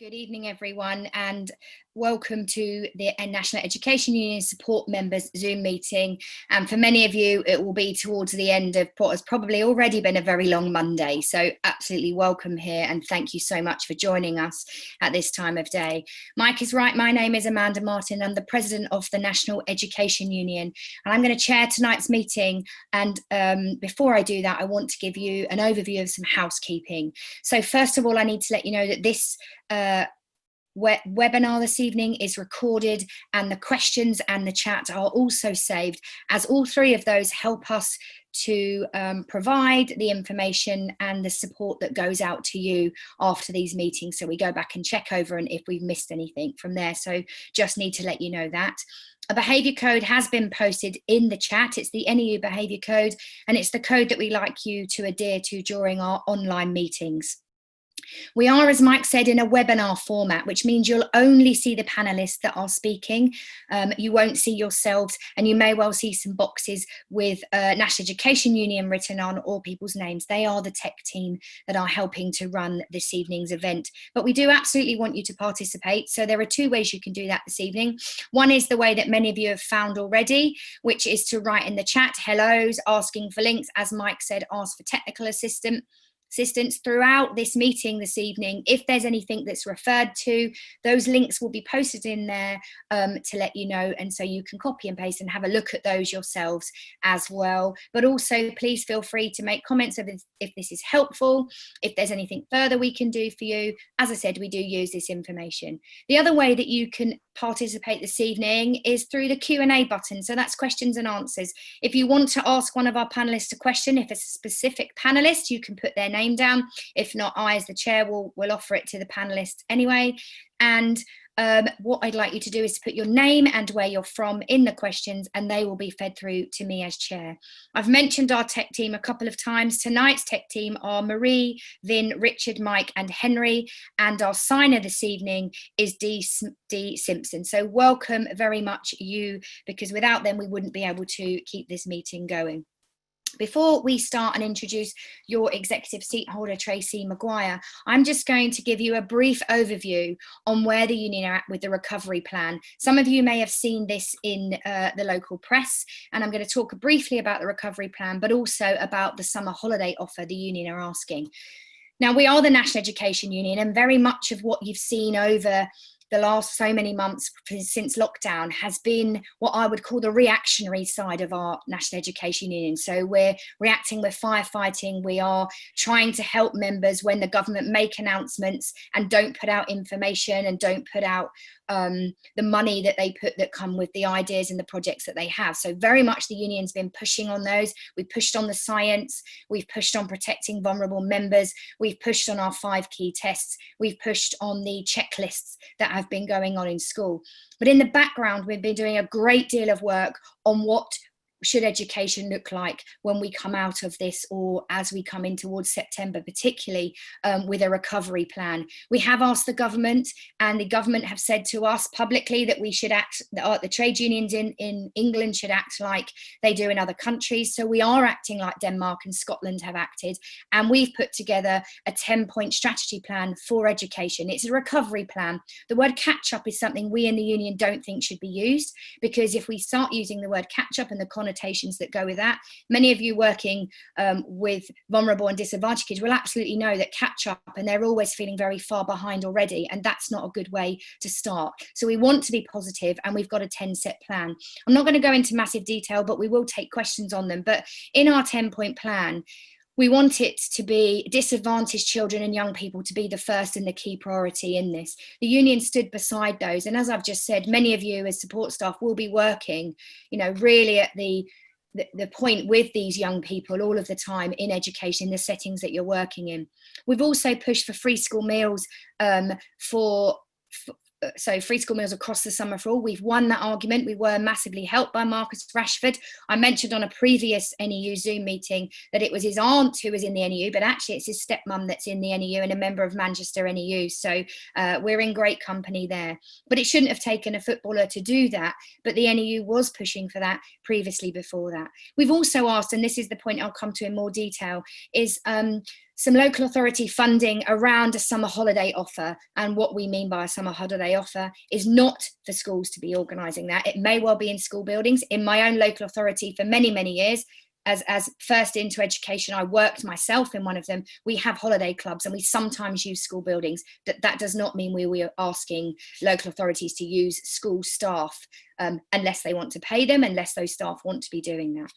Good evening, everyone, and welcome to the National Education Union Support Members Zoom meeting. And for many of you, it will be towards the end of what has probably already been a very long Monday. So absolutely welcome here, and thank you so much for joining us at this time of day. Mike is right. My name is Amanda Martin. I'm the president of the National Education Union, and I'm going to chair tonight's meeting. And before I do that, I want to give you an overview of some housekeeping. So first of all, I need to let you know that this webinar this evening is recorded, and the questions and the chat are also saved, as all three of those help us to provide the information and the support that goes out to you after these meetings. So we go back and check over and if we've missed anything from there. So just need to let you know that. A behaviour code has been posted in the chat. It's the NEU behaviour code, and it's the code that we like you to adhere to during our online meetings. We are, as Mike said, in a webinar format, which means you'll only see the panelists that are speaking. You won't see yourselves, and you may well see some boxes with National Education Union written on, or people's names. They are the tech team that are helping to run this evening's event. But we do absolutely want you to participate. So there are two ways you can do that this evening. One is the way that many of you have found already, which is to write in the chat hellos, asking for links. As Mike said, ask for technical assistance throughout this meeting this evening. If there's anything that's referred to, those links will be posted in there to let you know, and so you can copy and paste and have a look at those yourselves as well. But also please feel free to make comments if this is helpful, if there's anything further we can do for you. As I said, we do use this information. The other way that you can participate this evening is through the Q&A button. So that's questions and answers. If you want to ask one of our panelists a question, if it's a specific panelist, you can put their name down. If not, I as the chair will offer it to the panelists anyway. And what I'd like you to do is to put your name and where you're from in the questions, and they will be fed through to me as chair. I've mentioned our tech team a couple of times. Tonight's tech team are Marie, Vin, Richard, Mike and Henry, and our signer this evening is Dee Simpson. So welcome very much you, because without them we wouldn't be able to keep this meeting going. Before we start and introduce your executive seat holder, Tracy Maguire, I'm just going to give you a brief overview on where the union are at with the recovery plan. Some of you may have seen this in the local press, and I'm going to talk briefly about the recovery plan, but also about the summer holiday offer the union are asking. Now, we are the National Education Union, and very much of what you've seen over the last so many months since lockdown has been what I would call the reactionary side of our National Education Union. So we're reacting, we're firefighting, we are trying to help members when the government make announcements and don't put out information and don't put out the money that come with the ideas and the projects that they have. So very much the union's been pushing on those. We've pushed on the science, we've pushed on protecting vulnerable members, we've pushed on our 5 key tests, we've pushed on the checklists that have been going on in school. But in the background, we've been doing a great deal of work on what should education look like when we come out of this, or as we come in towards September, particularly with a recovery plan. We have asked the government, and the government have said to us publicly that we should act, the trade unions in England should act like they do in other countries. So we are acting like Denmark and Scotland have acted, and we've put together a 10-point strategy plan for education. It's a recovery plan. The word catch up is something we in the union don't think should be used, because if we start using the word catch up and the connotations that go with that, many of you working with vulnerable and disadvantaged kids will absolutely know that catch up, and they're always feeling very far behind already, and that's not a good way to start. So we want to be positive, and we've got a 10-step plan. I'm not going to go into massive detail, but we will take questions on them. But in our 10-point plan, we want it to be disadvantaged children and young people to be the first and the key priority in this. The union stood beside those, and as I've just said, many of you as support staff will be working, really at the point with these young people all of the time in education, in the settings that you're working in. We've also pushed for free school meals so free school meals across the summer for all. We've won that argument. We were massively helped by Marcus Rashford. I mentioned on a previous NEU Zoom meeting that it was his aunt who was in the NEU, but actually it's his stepmum that's in the NEU and a member of Manchester NEU. So we're in great company there. But it shouldn't have taken a footballer to do that. But the NEU was pushing for that previously before that. We've also asked, and this is the point I'll come to in more detail, is some local authority funding around a summer holiday offer. And what we mean by a summer holiday offer is not for schools to be organising that. It may well be in school buildings. In my own local authority for many, many years, as first into education, I worked myself in one of them. We have holiday clubs and we sometimes use school buildings. That does not mean we are asking local authorities to use school staff unless they want to pay them, unless those staff want to be doing that.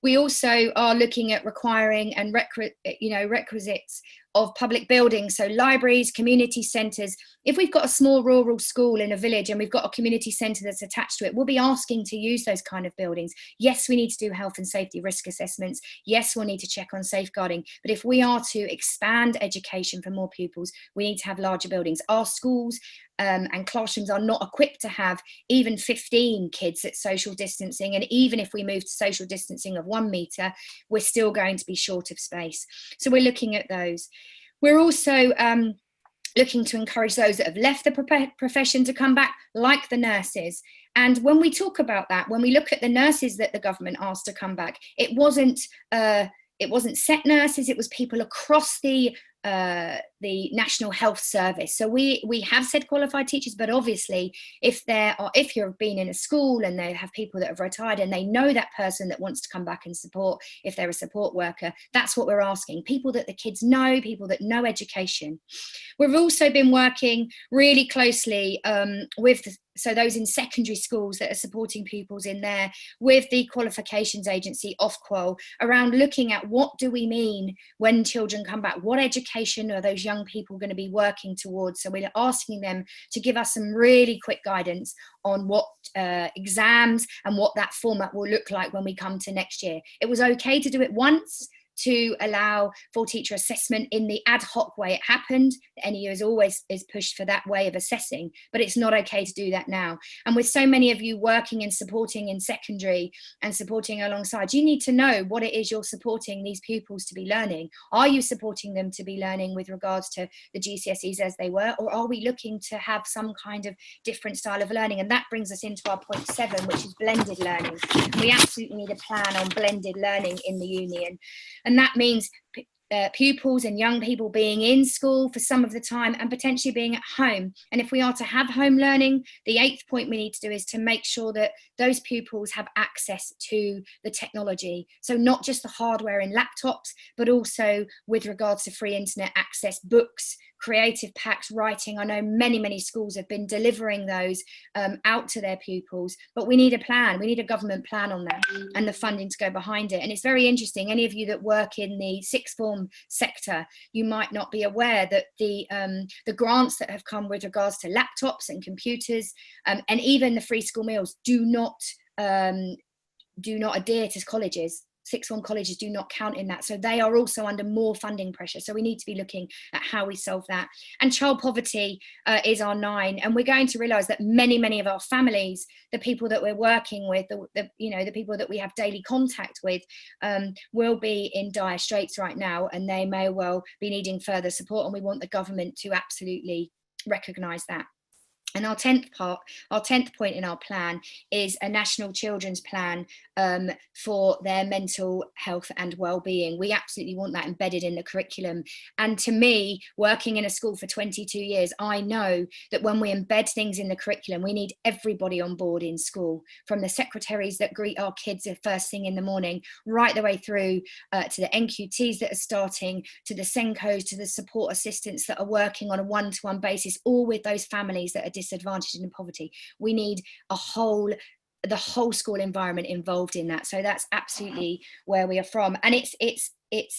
We also are looking at requiring and requisites of public buildings, so libraries, community centres. If we've got a small rural school in a village and we've got a community centre that's attached to it, we'll be asking to use those kind of buildings. Yes, we need to do health and safety risk assessments. Yes, we'll need to check on safeguarding. But if we are to expand education for more pupils, we need to have larger buildings. Our schools and classrooms are not equipped to have even 15 kids at social distancing. And even if we move to social distancing of 1 metre, we're still going to be short of space. So we're looking at those. We're also looking to encourage those that have left the profession to come back, like the nurses. And when we talk about that, when we look at the nurses that the government asked to come back, it wasn't set nurses, it was people across the National Health Service. So we have said qualified teachers, but obviously if you've been in a school and they have people that have retired and they know that person that wants to come back and support, if they're a support worker, that's what we're asking. People that the kids know, people that know education. We've also been working really closely with so those in secondary schools that are supporting pupils in there with the qualifications agency Ofqual around looking at what do we mean when children come back, what education are those young people going to be working towards. So we're asking them to give us some really quick guidance on what exams and what that format will look like when we come to next year. It was okay to do it once, to allow full teacher assessment in the ad hoc way it happened. The NEU is pushed for that way of assessing, but it's not okay to do that now. And with so many of you working and supporting in secondary and supporting alongside, you need to know what it is you're supporting these pupils to be learning. Are you supporting them to be learning with regards to the GCSEs as they were, or are we looking to have some kind of different style of learning? And that brings us into our point 7, which is blended learning. We absolutely need a plan on blended learning in the union. And that means pupils and young people being in school for some of the time and potentially being at home. And if we are to have home learning, the 8th point we need to do is to make sure that those pupils have access to the technology. So not just the hardware in laptops, but also with regards to free internet access, books, creative packs, writing. I know many, many schools have been delivering those out to their pupils, but we need a plan. We need a government plan on that and the funding to go behind it. And it's very interesting. Any of you that work in the sixth form sector, you might not be aware that the grants that have come with regards to laptops and computers and even the free school meals do not adhere to colleges. Sixth form colleges do not count in that. So they are also under more funding pressure. So we need to be looking at how we solve that. And child poverty is our 9. And we're going to realise that many, many of our families, the people that we're working with, the people that we have daily contact with, will be in dire straits right now, and they may well be needing further support. And we want the government to absolutely recognise that. And our 10th point in our plan is a national children's plan for their mental health and well-being. We absolutely want that embedded in the curriculum. And to me, working in a school for 22 years, I know that when we embed things in the curriculum, we need everybody on board in school, from the secretaries that greet our kids the first thing in the morning, right the way through to the NQTs that are starting, to the SENCOs, to the support assistants that are working on a one-to-one basis, all with those families that are disadvantaged and in poverty. We need the whole school environment involved in that. So that's absolutely where we are from. And it's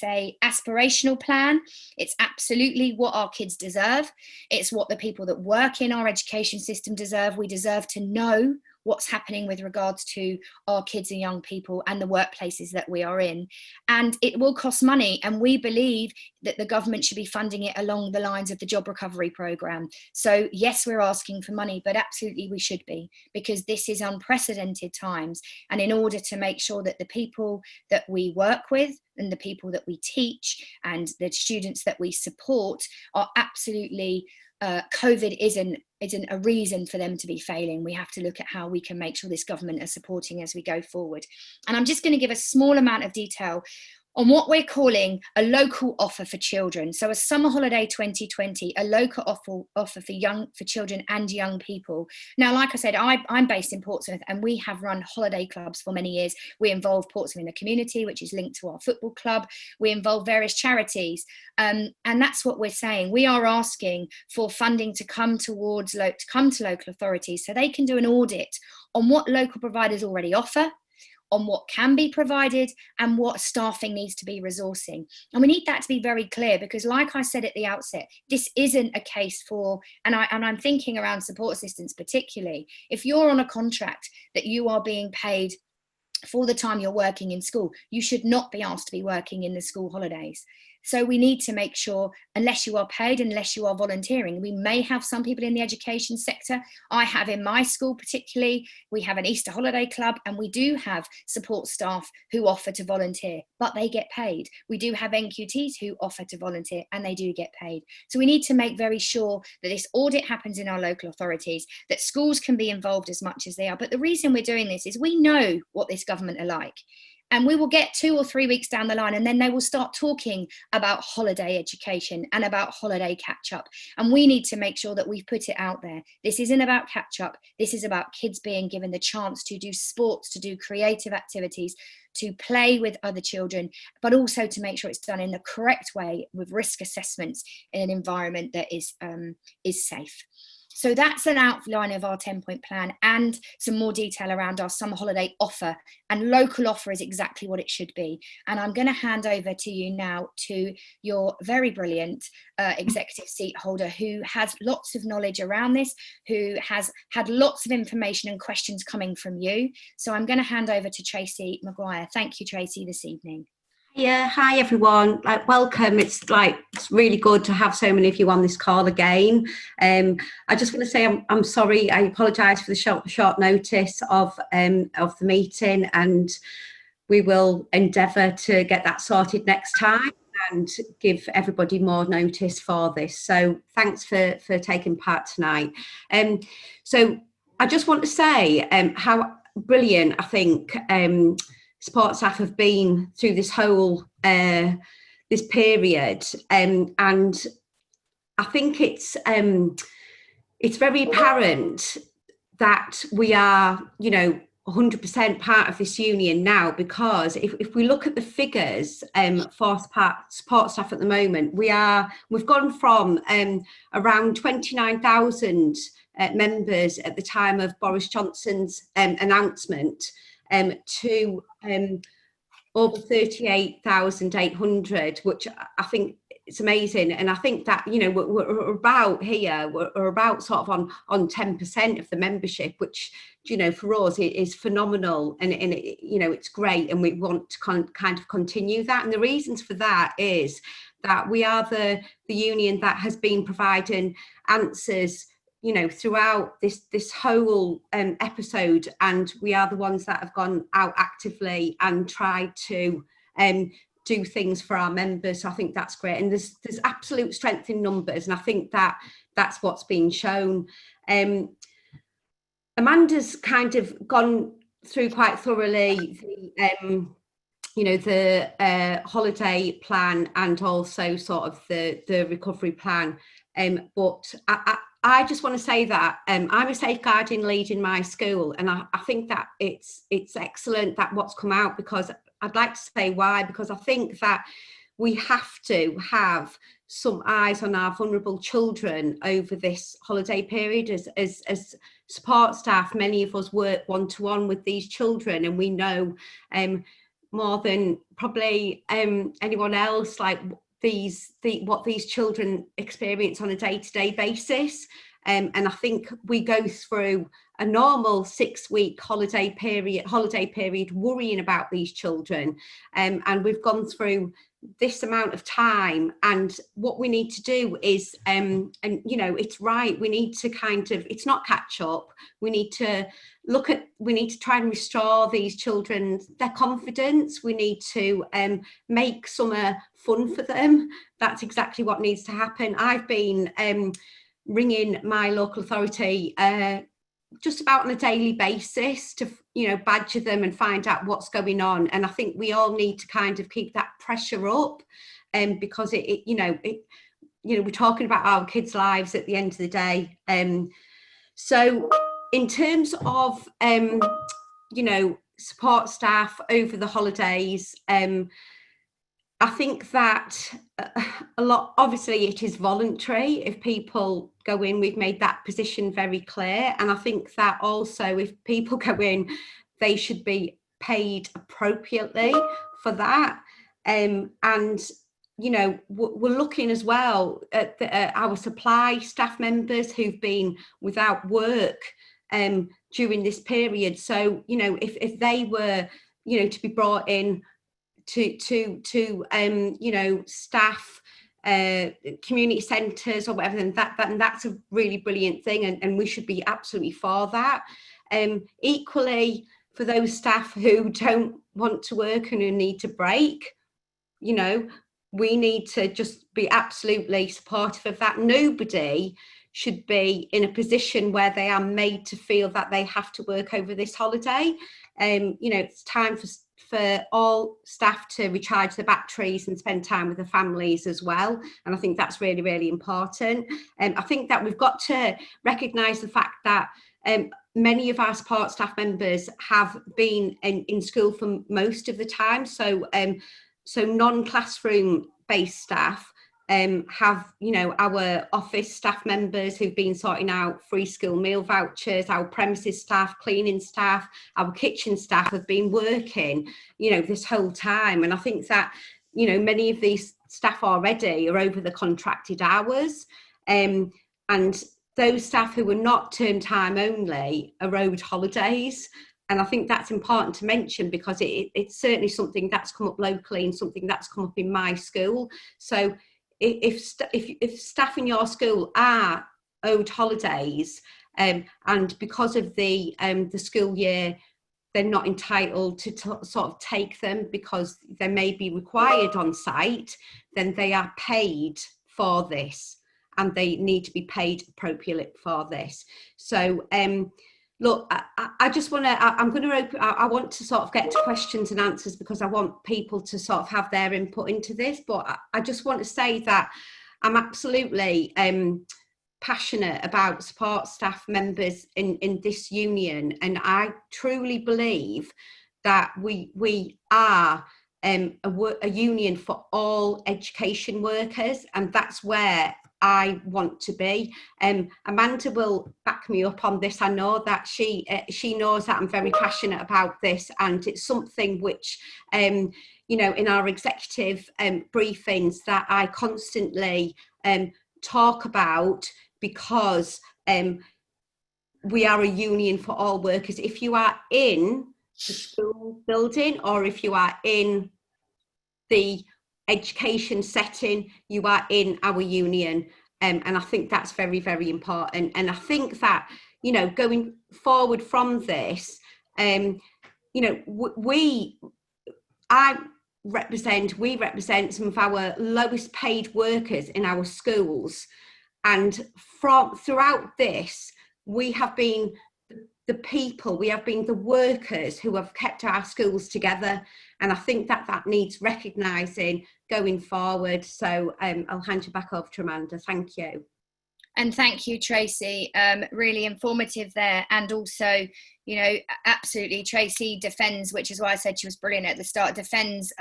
a aspirational plan. It's absolutely what our kids deserve. It's what the people that work in our education system deserve. We deserve to know what's happening with regards to our kids and young people and the workplaces that we are in. And it will cost money. And we believe that the government should be funding it along the lines of the job recovery programme. So yes, we're asking for money, but absolutely we should be, because this is unprecedented times. And in order to make sure that the people that we work with and the people that we teach and the students that we support are absolutely COVID isn't a reason for them to be failing. We have to look at how we can make sure this government are supporting as we go forward. And I'm just going to give a small amount of detail on what we're calling a local offer for children. So a summer holiday 2020, a local offer for children and young people. Now, like I said, I'm based in Portsmouth, and we have run holiday clubs for many years. We involve Portsmouth in the community, which is linked to our football club. We involve various charities. And that's what we're saying. We are asking for funding to come to local authorities so they can do an audit on what local providers already offer, on what can be provided, and what staffing needs to be resourcing. And we need that to be very clear, because like I said at the outset, this isn't a case for, and I'm thinking around support assistance particularly, if you're on a contract that you are being paid for the time you're working in school, you should not be asked to be working in the school holidays. So we need to make sure, unless you are paid, unless you are volunteering, we may have some people in the education sector. I have in my school particularly, we have an Easter holiday club, and we do have support staff who offer to volunteer, but they get paid. We do have NQTs who offer to volunteer, and they do get paid. So we need to make very sure that this audit happens in our local authorities, that schools can be involved as much as they are. But the reason we're doing this is we know what this government are like. And we will get 2 or 3 weeks down the line, and then they will start talking about holiday education and about holiday catch up. And we need to make sure that we've put it out there. This isn't about catch up. This is about kids being given the chance to do sports, to do creative activities, to play with other children, but also to make sure it's done in the correct way with risk assessments in an environment that is safe. So that's an outline of our 10-point plan, and some more detail around our summer holiday offer. And local offer is exactly what it should be. And I'm going to hand over to you now to your very brilliant executive seat holder, who has lots of knowledge around this, who has had lots of information and questions coming from you. So I'm going to hand over to Tracy Maguire. Thank you, Tracy, this evening. Yeah, hi everyone. Welcome. It's really good to have so many of you on this call again. I just want to say I'm sorry. I apologise for the short notice of the meeting, and we will endeavour to get that sorted next time and give everybody more notice for this. So thanks for taking part tonight. So I just want to say how brilliant I think support staff have been through this whole this period, and I think it's very apparent that we are, 100% part of this union now, because if we look at the figures for support staff at the moment, we've gone from around 29,000 members at the time of Boris Johnson's announcement to over 38,800, which I think it's amazing. And I think that, we're about sort of on 10% of the membership, which, for us is phenomenal, and it's great, and we want to kind of continue that. And the reasons for that is that we are the union that has been providing answers throughout this whole episode, and we are the ones that have gone out actively and tried to do things for our members. So I think that's great, and there's absolute strength in numbers, and I think that's what's been shown. Amanda's kind of gone through quite thoroughly the holiday plan, and also sort of the recovery plan, but I just want to say that I'm a safeguarding lead in my school, and I think that it's excellent that what's come out, because I'd like to say why, because I think that we have to have some eyes on our vulnerable children over this holiday period. As support staff, many of us work one-to-one with these children, and we know more than probably anyone else, what these children experience on a day-to-day basis, and I think we go through a normal 6-week holiday period worrying about these children, and we've gone through this amount of time, and what we need to do is it's right, we need to it's not catch up, we need to try and restore these children their confidence. We need to make summer fun for them. That's exactly what needs to happen. I've been ringing my local authority just about on a daily basis to, you know, badger them and find out what's going on. And I think we all need to kind of keep that pressure up, because we're talking about our kids' lives at the end of the day. So in terms of, support staff over the holidays, I think that a lot, obviously it is voluntary if people go in, we've made that position very clear. And I think that also if people go in, they should be paid appropriately for that. And, you know, we're looking as well at our supply staff members who've been without work during this period. So, you know, if they were, you know, to be brought in to staff community centres or whatever, then that's a really brilliant thing, and we should be absolutely for that. Equally, for those staff who don't want to work and who need to break, you know, we need to just be absolutely supportive of that. Nobody should be in a position where they are made to feel that they have to work over this holiday. It's time for all staff to recharge their batteries and spend time with their families as well. And I think that's really, really important. I think that we've got to recognise the fact that many of our support staff members have been in school for most of the time. So non-classroom based staff have, you know, our office staff members who've been sorting out free school meal vouchers, our premises staff, cleaning staff, our kitchen staff have been working, you know, this whole time. And I think that, you know, many of these staff already are over the contracted hours, and those staff who were not term time only are owed holidays. And I think that's important to mention because it's certainly something that's come up locally and something that's come up in my school. So if staff in your school are owed holidays, and because of the school year, they're not entitled to sort of take them because they may be required on site, then they are paid for this and they need to be paid appropriately for this. So look, I just want to, I'm going to open, I want to sort of get to questions and answers because I want people to sort of have their input into this. But I just want to say that I'm absolutely passionate about support staff members in this union. And I truly believe that we are a union for all education workers, and that's where I want to be. Amanda will back me up on this. I know that she knows that I'm very passionate about this, and it's something which, you know, in our executive briefings that I constantly talk about, because we are a union for all workers. If you are in the school building or if you are in the education setting, you are in our union, and I think that's very, very important. And I think that, you know, going forward from this, you know, we represent some of our lowest paid workers in our schools, and throughout this we have been the people, we have been the workers who have kept our schools together, and I think that needs recognising going forward. So I'll hand you back over to Amanda. Thank you. And thank you, Tracy. Really informative there. And also, you know, absolutely, Tracy defends, which is why I said she was brilliant at the start, defends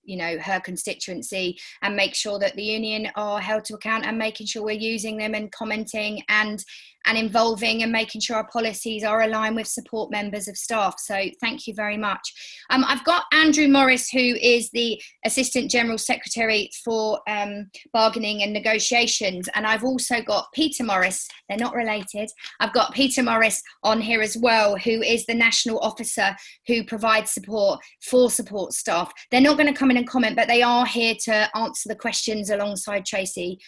you know, her constituency and make sure that the union are held to account, and making sure we're using them and commenting and involving and making sure our policies are aligned with support members of staff. So thank you very much. I've got Andrew Morris, who is the Assistant General Secretary for Bargaining and Negotiations. And I've also got Peter Morris, they're not related. I've got Peter Morris on here as well, who is the National Officer who provides support for support staff. They're not going to come in and comment, but they are here to answer the questions alongside Tracy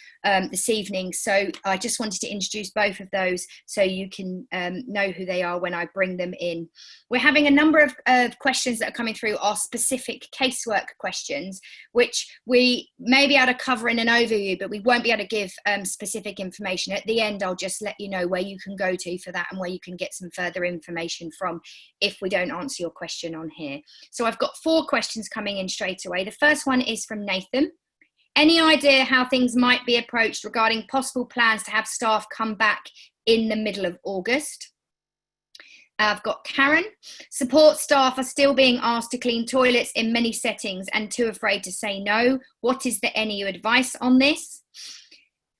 this evening. So I just wanted to introduce both of those so you can know who they are when I bring them in. We're having a number of questions that are coming through, are specific casework questions, which we may be able to cover in an overview, but we won't be able to give specific information. At the end, I'll just let you know where you can go to for that and where you can get some further information from if we don't answer your question on here. So I've got 4 questions coming in straight away. The first one is from Nathan. Any idea how things might be approached regarding possible plans to have staff come back in the middle of August? I've got Karen. Support staff are still being asked to clean toilets in many settings and too afraid to say no. What is the NEU advice on this?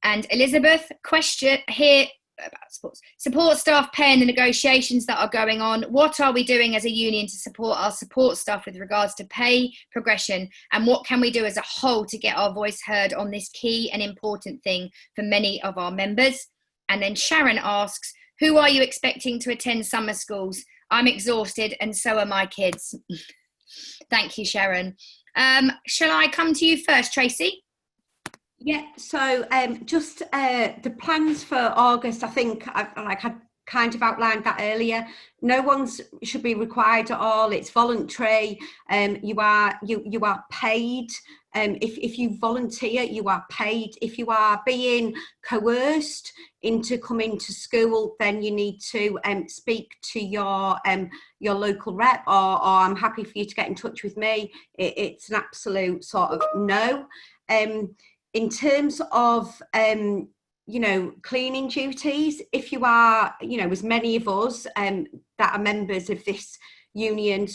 And Elizabeth, question here about sports. Support staff pay in the negotiations that are going on. What are we doing as a union to support our support staff with regards to pay progression, and what can we do as a whole to get our voice heard on this key and important thing for many of our members? And then Sharon asks, who are you expecting to attend summer schools? I'm exhausted and so are my kids. Thank you, Sharon. Shall I come to you first, Tracy? Yeah, so just the plans for August, I think I kind of outlined that earlier. No one's should be required at all. It's voluntary. You are paid. If you volunteer, you are paid. If you are being coerced into coming to school, then you need to speak to your local rep, or I'm happy for you to get in touch with me. It's an absolute sort of no. In terms of cleaning duties, if you are, as many of us that are members of this union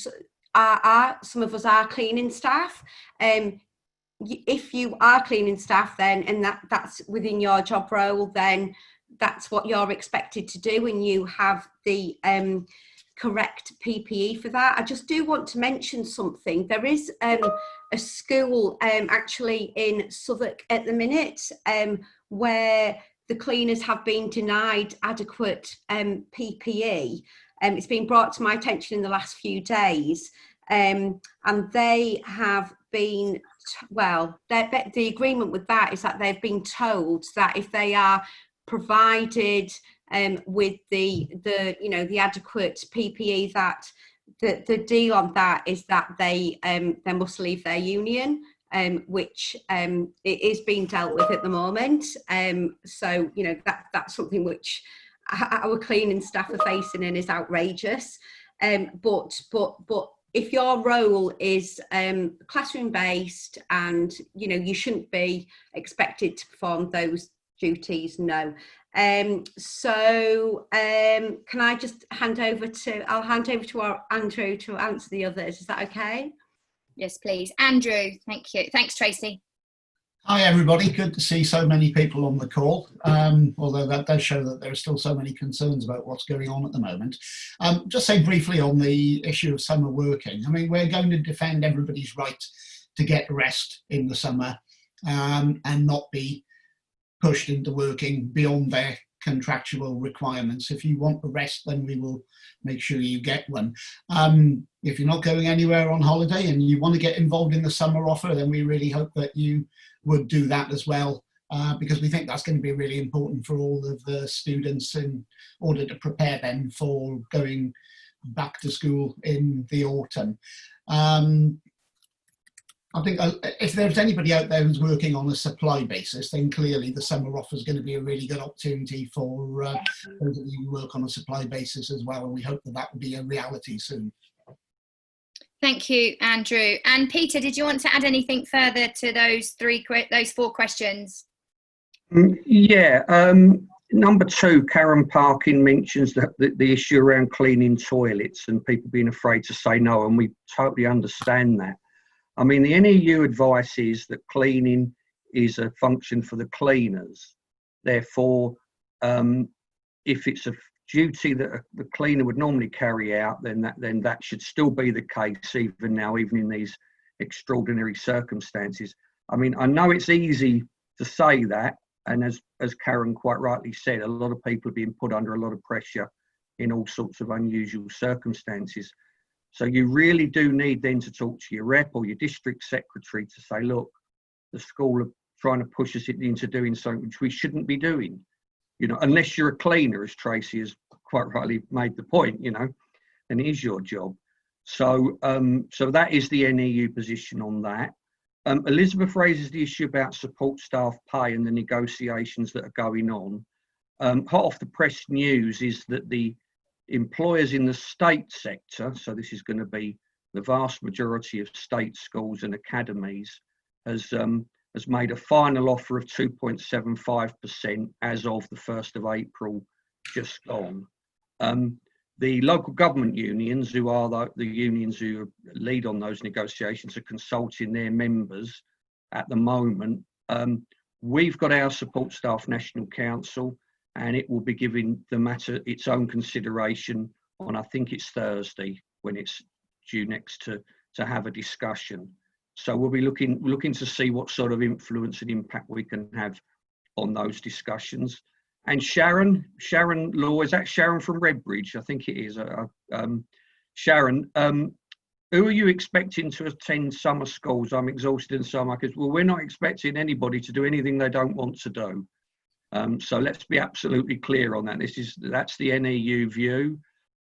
are some of us are cleaning staff. If you are cleaning staff, then and that's within your job role, then that's what you're expected to do, and you have the correct PPE for that. I just do want to mention something. There is a school actually in Southwark at the minute where the cleaners have been denied adequate PPE. It's been brought to my attention in the last few days, and they have been, the agreement with that is that they've been told that if they are provided with the adequate PPE, that the deal on that is that they must leave their union, which it is being dealt with at the moment. So that's something which our cleaning staff are facing and is outrageous. But if your role is classroom based and you shouldn't be expected to perform those duties, no. So can I just hand over to our Andrew to answer the others? Is that okay? Yes, please. Andrew, thank you. Thanks, Tracy. Hi, everybody. Good to see so many people on the call, although that does show that there are still so many concerns about what's going on at the moment. Just say briefly on the issue of summer working. I mean, we're going to defend everybody's right to get rest in the summer and not be pushed into working beyond their contractual requirements. If you want the rest, then we will make sure you get one. If you're not going anywhere on holiday and you want to get involved in the summer offer, then we really hope that you would do that as well, because we think that's going to be really important for all of the students in order to prepare them for going back to school in the autumn. I think if there's anybody out there who's working on a supply basis, then clearly the summer offer is going to be a really good opportunity for those of you who work on a supply basis as well, and we hope that that will be a reality soon. Thank you, Andrew. And Peter, did you want to add anything further to those 4 questions? Yeah. Number 2, Karen Parkin mentions the issue around cleaning toilets and people being afraid to say no, and we totally understand that. I mean, the NEU advice is that cleaning is a function for the cleaners. Therefore, if it's a duty that the cleaner would normally carry out, then that should still be the case even now, even in these extraordinary circumstances. I mean, I know it's easy to say that, and as Karen quite rightly said, a lot of people are being put under a lot of pressure in all sorts of unusual circumstances. So you really do need then to talk to your rep or your district secretary to say, look, the school are trying to push us into doing something which we shouldn't be doing. You know, unless you're a cleaner, as Tracy has quite rightly made the point, you know, then it is your job. So, so that is the NEU position on that. Elizabeth raises the issue about support staff pay and the negotiations that are going on. Hot off the press news is that the employers in the state sector, so this is going to be the vast majority of state schools and academies, has made a final offer of 2.75% as of the 1st of April just gone. The local government unions, who are the unions who lead on those negotiations, are consulting their members at the moment. We've got our Support Staff National Council, and it will be giving the matter its own consideration on, I think it's Thursday, when it's due next to have a discussion. So we'll be looking to see what sort of influence and impact we can have on those discussions. And Sharon Law, is that Sharon from Redbridge? I think it is. Sharon, who are you expecting to attend summer schools? I'm exhausted in summer, because, well, we're not expecting anybody to do anything they don't want to do. So let's be absolutely clear on that. That's the NEU view.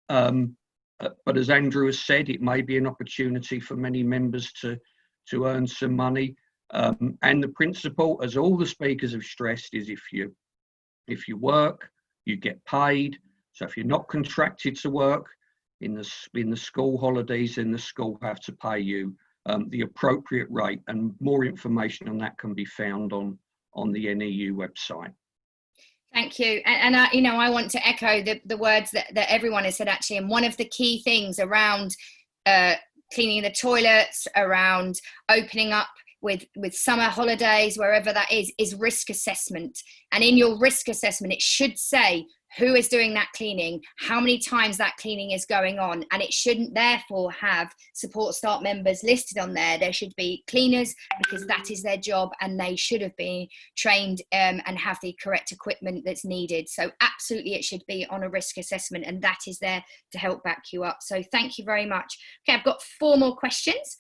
But as Andrew has said, it may be an opportunity for many members to earn some money. And the principle, as all the speakers have stressed, is if you work, you get paid. So if you're not contracted to work in the school holidays, then the school have to pay you the appropriate rate. And more information on that can be found on the NEU website. Thank you. And you know, I want to echo the words that everyone has said, actually. And one of the key things around cleaning the toilets, around opening up with summer holidays, wherever that is risk assessment. And in your risk assessment, it should say who is doing that cleaning, how many times that cleaning is going on, and it shouldn't therefore have support staff members listed on there. There should be cleaners, because that is their job, and they should have been trained and have the correct equipment that's needed. So absolutely it should be on a risk assessment, and that is there to help back you up. So thank you very much. Okay, I've got 4 more questions.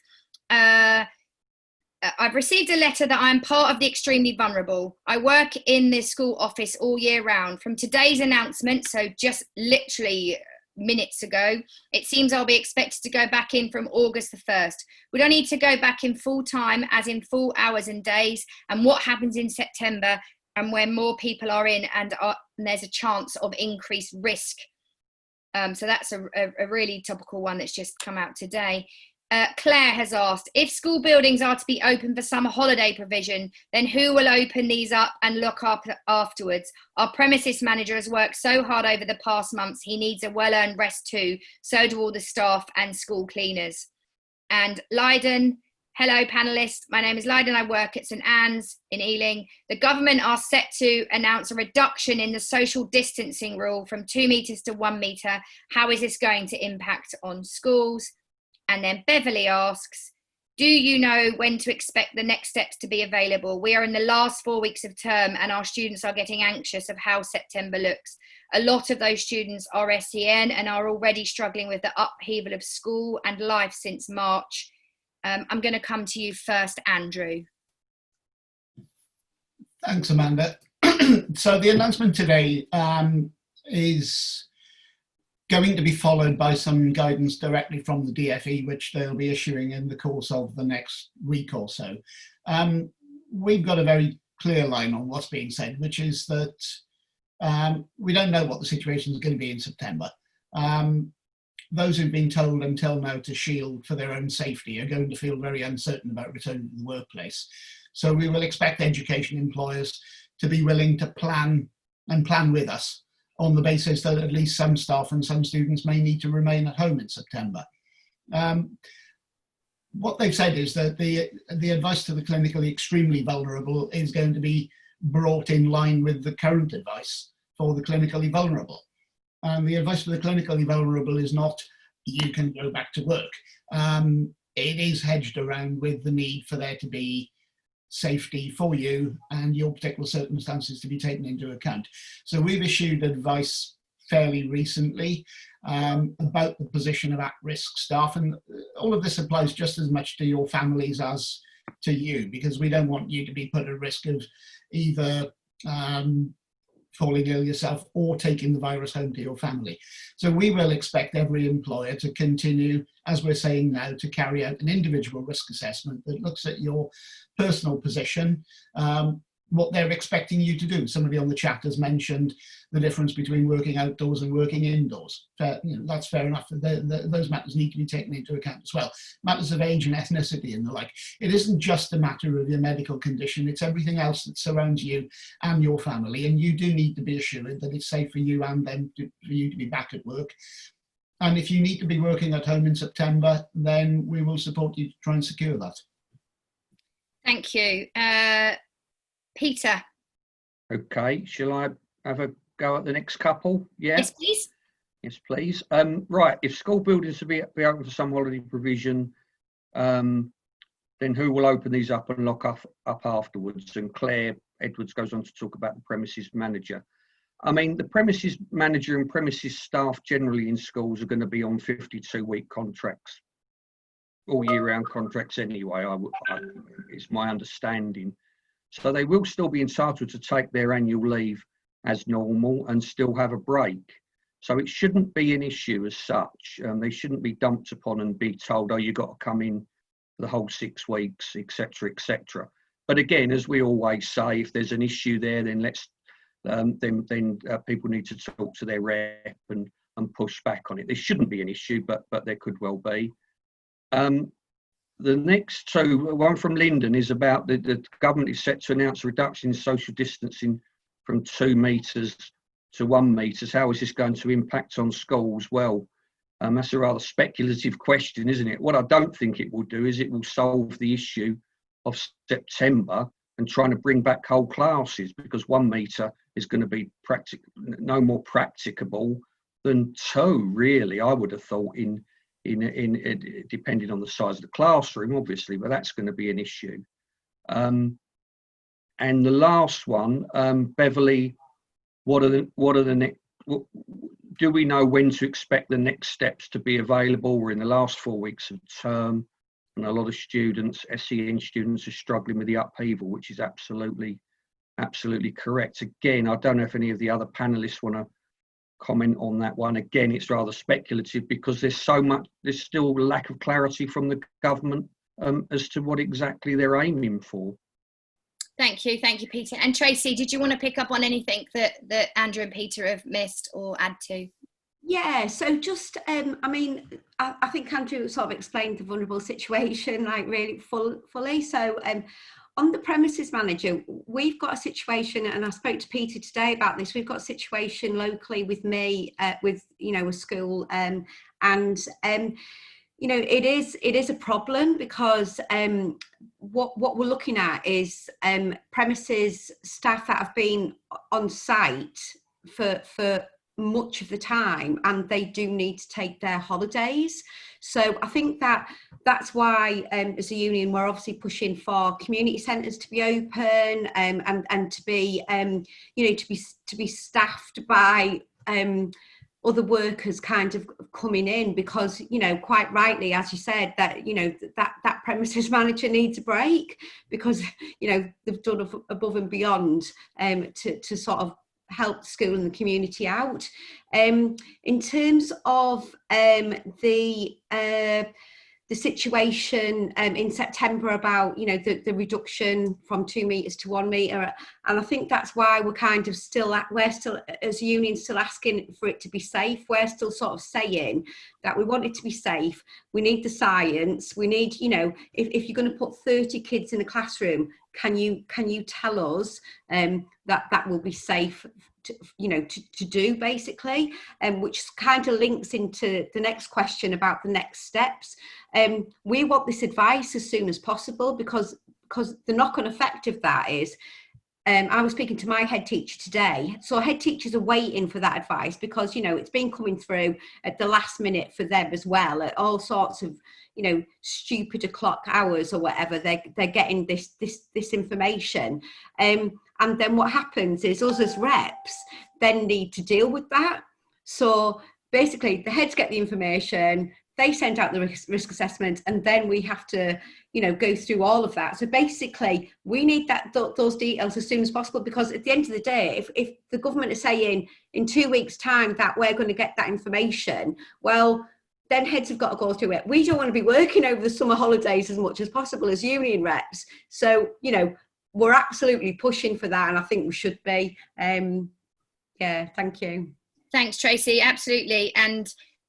I've received a letter that I'm part of the extremely vulnerable. I work in the school office all year round. From today's announcement, so just literally minutes ago, it seems I'll be expected to go back in from August the 1st. Would I need to go back in full time, as in full hours and days? And what happens in September, and when more people are in and there's a chance of increased risk? So that's a really topical one that's just come out today. Claire has asked, if school buildings are to be open for summer holiday provision, then who will open these up and look up afterwards? Our premises manager has worked so hard over the past months. He needs a well-earned rest too. So do all the staff and school cleaners. And Leiden, hello panelists. My name is Leiden. I work at St Anne's in Ealing. The government are set to announce a reduction in the social distancing rule from 2 meters to 1 meter. How is this going to impact on schools? And then Beverly asks, do you know when to expect the next steps to be available? We are in the last 4 weeks of term, and our students are getting anxious of how September looks. A lot of those students are SEN and are already struggling with the upheaval of school and life since March. I'm going to come to you first, Andrew. Thanks, Amanda. So the announcement today is going to be followed by some guidance directly from the DfE, which they'll be issuing in the course of the next week or so. We've got a very clear line on what's being said, which is that we don't know what the situation is going to be in September. Those who've been told until now to shield for their own safety are going to feel very uncertain about returning to the workplace. So we will expect education employers to be willing to plan with us, on the basis that at least some staff and some students may need to remain at home in September. What they've said is that the advice to the clinically extremely vulnerable is going to be brought in line with the current advice for the clinically vulnerable. And the advice for the clinically vulnerable is not, you can go back to work. It is hedged around with the need for there to be safety for you and your particular circumstances to be taken into account. So we've issued advice fairly recently about the position of at-risk staff, and all of this applies just as much to your families as to you, because we don't want you to be put at risk of either falling ill yourself or taking the virus home to your family. So we will expect every employer to continue, as we're saying now, to carry out an individual risk assessment that looks at your personal position, what they're expecting you to do. Somebody on the chat has mentioned the difference between working outdoors and working indoors. That's fair enough. Those matters need to be taken into account as well. Matters of age and ethnicity and the like. It isn't just a matter of your medical condition, it's everything else that surrounds you and your family. And you do need to be assured that it's safe for you and them for you to be back at work. And if you need to be working at home in September, then we will support you to try and secure that. Thank you. Peter. Okay, shall I have a go at the next couple? Yeah. Yes, please. Yes, please. Right, if school buildings will be open for some holiday provision, then who will open these up and lock up afterwards? And Claire Edwards goes on to talk about the premises manager. I mean, the premises manager and premises staff generally in schools are going to be on 52-week contracts, all year round contracts anyway, it's my understanding. So they will still be entitled to take their annual leave as normal and still have a break. So it shouldn't be an issue as such. They shouldn't be dumped upon and be told, oh, you've got to come in for the whole 6 weeks, etc., etc. But again, as we always say, if there's an issue there, then people need to talk to their rep and push back on it. There shouldn't be an issue, but there could well be. The next two, one from Lyndon, is about the government is set to announce a reduction in social distancing from 2 metres to 1 metre. How is this going to impact on schools? Well, that's a rather speculative question, isn't it? What I don't think it will do is it will solve the issue of September and trying to bring back whole classes, because 1 metre is going to be no more practicable than 2, really, I would have thought, in depending on the size of the classroom, obviously, but that's going to be an issue. And the last one, Beverly, do we know when to expect the next steps to be available? We're in the last 4 weeks of term, and a lot of students, SEN students, are struggling with the upheaval, which is absolutely correct. Again, I don't know if any of the other panelists want to comment on that one. Again, it's rather speculative because there's still a lack of clarity from the government as to what exactly they're aiming for. Thank you, Peter. And Tracy, did you want to pick up on anything that Andrew and Peter have missed or add to? Yeah, so just, I think Andrew sort of explained the vulnerable situation like really fully. So on the premises manager, we've got a situation, and I spoke to Peter today about this, we've got a situation locally with me, with, a school, it is a problem because what we're looking at is premises staff that have been on site for much of the time, and they do need to take their holidays. So I think that's why as a union we're obviously pushing for community centres to be open, and to be to be staffed by other workers kind of coming in, because quite rightly, as you said, that that premises manager needs a break, because they've done above and beyond to sort of help the school and the community out. In terms of the situation in September about the reduction from 2 metres to 1 metre, and I think that's why we're kind of we're still as a union still asking for it to be safe. We're still sort of saying that we want it to be safe. We need the science. We need if you're going to put 30 kids in a classroom, can you tell us that will be safe to do, basically, which kind of links into the next question about the next steps. We want this advice as soon as possible, because the knock-on effect of that is, I was speaking to my head teacher today. So head teachers are waiting for that advice because, it's been coming through at the last minute for them as well, at all sorts of, stupid o'clock hours or whatever. They're getting this information. And then what happens is us as reps then need to deal with that. So basically the heads get the information, they send out the risk assessment, and then we have to, you know, go through all of that. So basically we need those details as soon as possible, because at the end of the day, if the government is saying in 2 weeks' time that we're going to get that information, well, then heads have got to go through it. We don't want to be working over the summer holidays as much as possible as union reps. So, you know, we're absolutely pushing for that, and I think we should be. Yeah, thank you. Thanks, Tracy. Absolutely.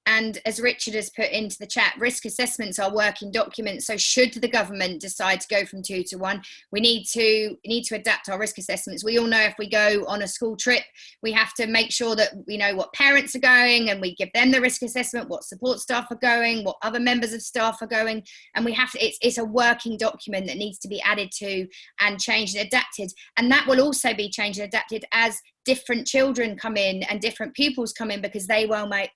And as Richard has put into the chat, risk assessments are working documents. So should the government decide to go from 2 to 1, we need to adapt our risk assessments. We all know if we go on a school trip, we have to make sure that we know what parents are going, and we give them the risk assessment, what support staff are going, what other members of staff are going. And we have to, it's a working document that needs to be added to and changed and adapted. And that will also be changed and adapted as different children come in and different pupils come in, because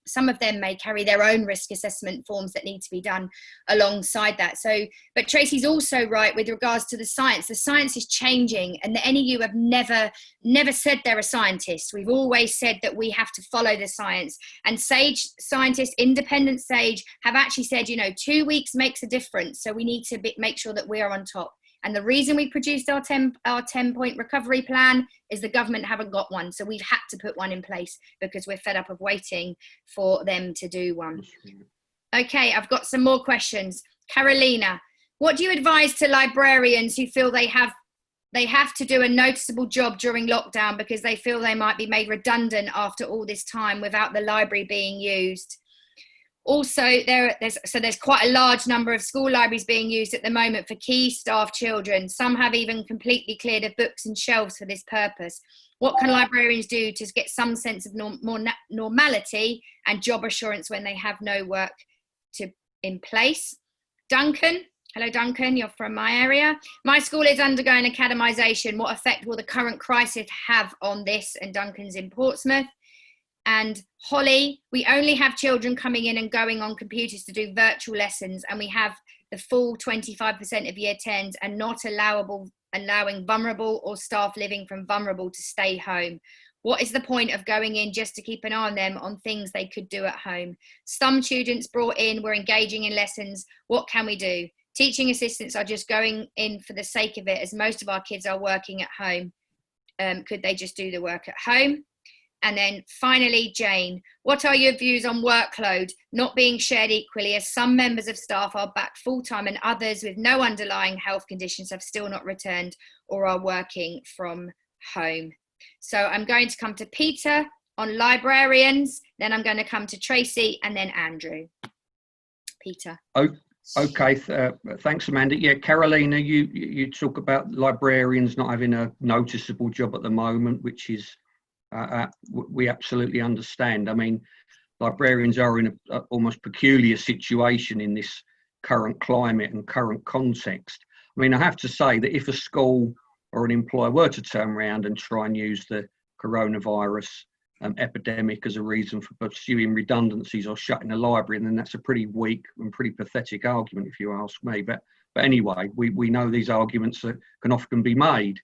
some of them may carry their own risk assessment forms that need to be done alongside that. So, but Tracy's also right with regards to the science. The science is changing, and the NEU have never said they're a scientist. We've always said that we have to follow the science. And SAGE scientists, independent SAGE, have actually said, you know, 2 weeks makes a difference. So we need to make sure that we are on top. And the reason we produced our 10-point recovery plan is the government haven't got one. So we've had to put one in place because we're fed up of waiting for them to do one. Okay, I've got some more questions. Carolina, what do you advise to librarians who feel they have to do a noticeable job during lockdown because they feel they might be made redundant after all this time without the library being used? Also, there's quite a large number of school libraries being used at the moment for key staff children. Some have even completely cleared of books and shelves for this purpose. What can librarians do to get some sense of more normality and job assurance when they have no work in place? Duncan, hello Duncan, you're from my area. My school is undergoing academisation. What effect will the current crisis have on this? And Duncan's in Portsmouth. And Holly, we only have children coming in and going on computers to do virtual lessons, and we have the full 25% of year 10s and not allowing vulnerable or staff living from vulnerable to stay home. What is the point of going in just to keep an eye on them on things they could do at home? Some students brought in were engaging in lessons. What can we do? Teaching assistants are just going in for the sake of it, as most of our kids are working at home. Could they just do the work at home? And then finally, Jane, what are your views on workload not being shared equally, as some members of staff are back full-time and others with no underlying health conditions have still not returned or are working from home? So I'm going to come to Peter on librarians, then I'm going to come to Tracy and then Andrew. Peter. Okay, thanks, Amanda. Yeah, Carolina, you talk about librarians not having a noticeable job at the moment, which is we absolutely understand. I mean, librarians are in a almost peculiar situation in this current climate and current context. I mean, I have to say that if a school or an employer were to turn around and try and use the coronavirus epidemic as a reason for pursuing redundancies or shutting a library, then that's a pretty weak and pretty pathetic argument, if you ask me. But anyway, we know these arguments can often be made.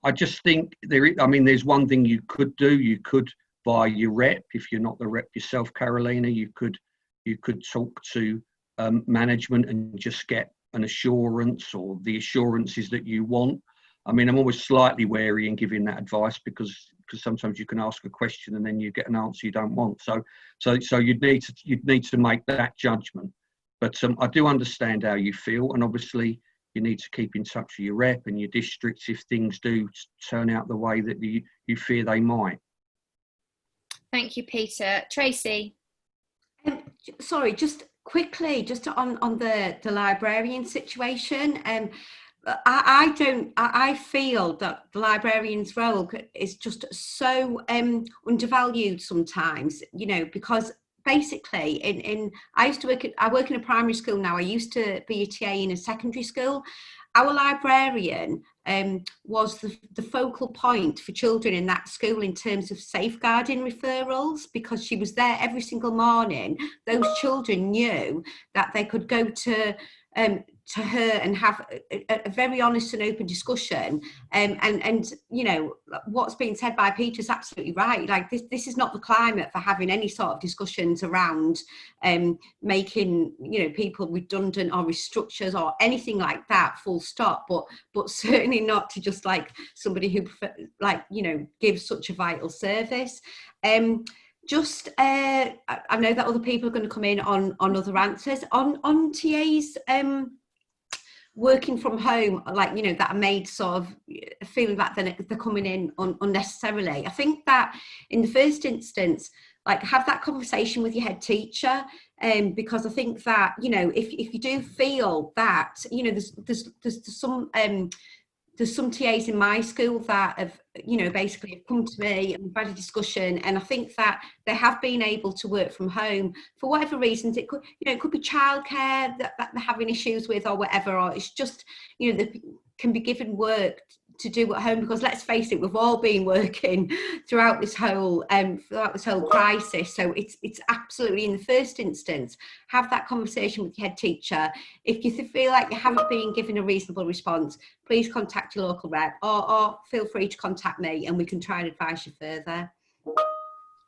I just think there's one thing you could do. You could, via your rep, if you're not the rep yourself, Carolina, you could talk to management and just get an assurance or the assurances that you want. I mean, I'm always slightly wary in giving that advice because sometimes you can ask a question and then you get an answer you don't want. So you'd need to make that judgment. But I do understand how you feel, and obviously you need to keep in touch with your rep and your districts if things do turn out the way that you fear they might. Thank you, Peter. Tracy? Sorry, just quickly, just on the librarian situation. I feel that the librarian's role is just so undervalued sometimes, you know, because basically I work in a primary school now. I used to be a TA in a secondary school. Our librarian was the focal point for children in that school in terms of safeguarding referrals, because she was there every single morning. Those children knew that they could go to to her and have a very honest and open discussion. And you know, what's being said by Peter's absolutely right. Like this is not the climate for having any sort of discussions around making, you know, people redundant or restructures or anything like that, full stop. But certainly not to just like somebody who, like, you know, gives such a vital service. I know that other people are going to come in on other answers on TAs working from home, like, you know, that are made sort of feeling that they're coming in unnecessarily. I think that in the first instance, like, have that conversation with your head teacher, because I think that, you know, if you do feel that, you know, there's some TAs in my school that have, you know, basically have come to me and we've had a discussion, and I think that they have been able to work from home for whatever reasons. It could, you know, it could be childcare that they're having issues with or whatever, or it's just, you know, they can be given work to do at home, because let's face it, we've all been working throughout this whole crisis. So it's absolutely, in the first instance, have that conversation with your head teacher. If you feel like you haven't been given a reasonable response, please contact your local rep, or feel free to contact me and we can try and advise you further.